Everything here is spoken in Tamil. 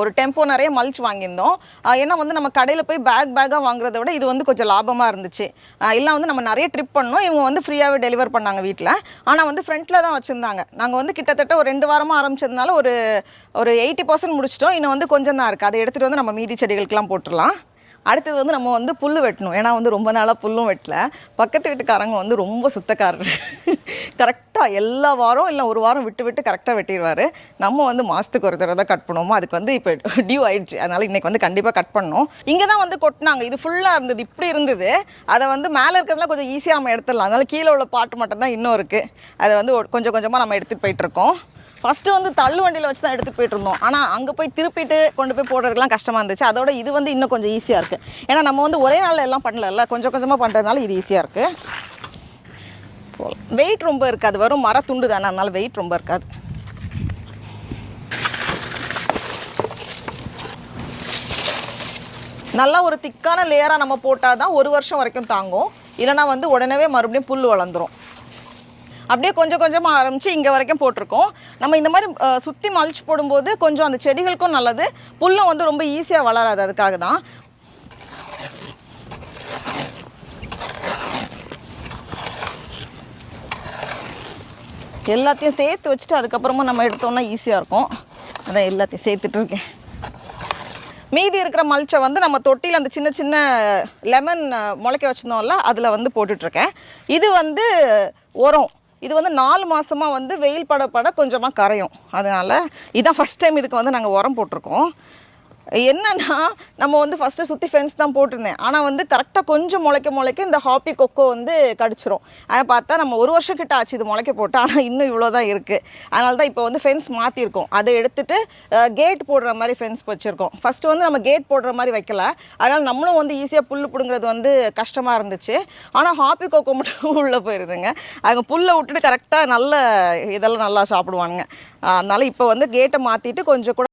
ஒரு டெம்போ நிறைய மல்ச் வாங்கியிருந்தோம். ஏன்னா வந்து நம்ம கடையில் போய் பேக்காக வாங்குறத விட இது வந்து கொஞ்சம் லாபமாக இருந்துச்சு. இல்லை வந்து நம்ம நிறைய ட்ரிப் பண்ணோம், இவங்க வந்து ஃப்ரீயாகவே டெலிவர் பண்ணாங்க வீட்டில். ஆனால் வந்து ஃப்ரண்ட்டில் தான் வச்சுருந்தாங்க. நாங்கள் வந்து கிட்டத்தட்ட ஒரு 2 வாரமாக ஆரம்பிச்சதுனால ஒரு 80% முடிச்சிட்டோம். இன்னும் வந்து கொஞ்சம் தான் இருக்குது. அதை எடுத்துகிட்டு வந்து நம்ம மீதி செடிகளுக்கெல்லாம் போட்டுடலாம். அடுத்தது வந்து நம்ம வந்து புல் வெட்டணும். ஏன்னா வந்து ரொம்ப நாளாக புல்லும் வெட்டல. பக்கத்து வீட்டுக்காரங்க வந்து ரொம்ப சுத்தக்காரர். கரெக்டாக எல்லா வாரம் இல்லை ஒரு வாரம் விட்டு விட்டு கரெக்டாக வெட்டிடுவார். நம்ம வந்து மாதத்துக்கு ஒரு தடவை தான் கட் பண்ணுவோமோ, அதுக்கு வந்து இப்போ டியூ ஆயிடுச்சு. அதனால் இன்றைக்கி வந்து கண்டிப்பாக கட் பண்ணணும். இங்கே தான் வந்து கொட்டினாங்க. இது ஃபுல்லாக இருந்தது, இப்படி இருந்தது. அதை வந்து மேலே இருக்கிறதுலாம் கொஞ்சம் ஈஸியாக நம்ம எடுத்துடலாம். அதனால் கீழே உள்ள பாட்டு மட்டும் தான் இன்னும் இருக்குது. அதை வந்து கொஞ்சம் கொஞ்சமாக நம்ம எடுத்துகிட்டு போயிட்டுருக்கோம். ஃபஸ்ட்டு வந்து தள்ளு வண்டியில் வச்சு தான் எடுத்துகிட்டு போயிட்டுருந்தோம். ஆனால் அங்கே போய் திருப்பிட்டு கொண்டு போய் போடுறதுக்குலாம் கஷ்டமாக இருந்துச்சு. அதோட இது வந்து இன்னும் கொஞ்சம் ஈஸியாக இருக்குது. ஏன்னா நம்ம வந்து ஒரே நாளில் எல்லாம் பண்ணல, கொஞ்சம் கொஞ்சமாக பண்ணுறதுனால இது ஈஸியாக இருக்குது. வெயிட் ரொம்ப இருக்காது, வரும் மரத்துண்டு தானே, அதனால வெயிட் ரொம்ப இருக்காது. நல்லா ஒரு திக்கான லேயராக நம்ம போட்டால் தான் 1 வருஷம் வரைக்கும் தாங்கும். இல்லைனா வந்து உடனே மறுபடியும் புல் வளர்ந்துடும். அப்படியே கொஞ்சம் கொஞ்சமாக ஆரம்பித்து இங்கே வரைக்கும் போட்டிருக்கோம். நம்ம இந்த மாதிரி சுற்றி மல்ச் போடும்போது கொஞ்சம் அந்த செடிகளுக்கும் நல்லது, புல்லும் வந்து ரொம்ப ஈஸியாக வளராது. அதுக்காக தான் எல்லாத்தையும் சேர்த்து வச்சுட்டு அதுக்கப்புறமா நம்ம எடுத்தோம்னா ஈஸியாக இருக்கும். அதான் எல்லாத்தையும் சேர்த்துட்ருக்கேன். மீதி இருக்கிற மல்ச்சை வந்து நம்ம தொட்டியில் அந்த சின்ன சின்ன லெமன் முளைக்க வச்சுருந்தோம்ல, அதில் வந்து போட்டுட்ருக்கேன். இது வந்து உரம். இது வந்து 4 மாதமாக வந்து வெயில் பட கொஞ்சமாக கரையும். அதனால் இதுதான் ஃபஸ்ட் டைம் இதுக்கு வந்து நாங்கள் உரம் போட்டிருக்கோம். என்னன்னா நம்ம வந்து ஃபஸ்ட்டு சுற்றி ஃபென்ஸ் தான் போட்டிருந்தேன். ஆனால் வந்து கரெக்டாக கொஞ்சம் முளைக்க இந்த ஹாப்பி கொக்கோ வந்து கடிச்சிரும். அதை பார்த்தா நம்ம 1 வருஷம் கிட்ட ஆச்சு இது முளைக்க போட்டு, ஆனால் இன்னும் இவ்வளோ தான் இருக்குது. அதனால தான் இப்போ வந்து ஃபென்ஸ் மாற்றிருக்கோம். அதை எடுத்துகிட்டு கேட் போடுற மாதிரி ஃபென்ஸ் வச்சுருக்கோம். ஃபஸ்ட்டு வந்து நம்ம கேட் போடுற மாதிரி வைக்கல. அதனால் நம்மளும் வந்து ஈஸியாக புல் பிடுங்கிறது வந்து கஷ்டமாக இருந்துச்சு. ஆனால் ஹாப்பி கொக்கோ மட்டும் உள்ளே போயிருதுங்க. அவங்க புல்லை விட்டுட்டு கரெக்டாக நல்ல இதெல்லாம் நல்லா சாப்பிடுவானுங்க. அதனால் இப்போ வந்து கேட்டை மாற்றிட்டு கொஞ்சம் கூட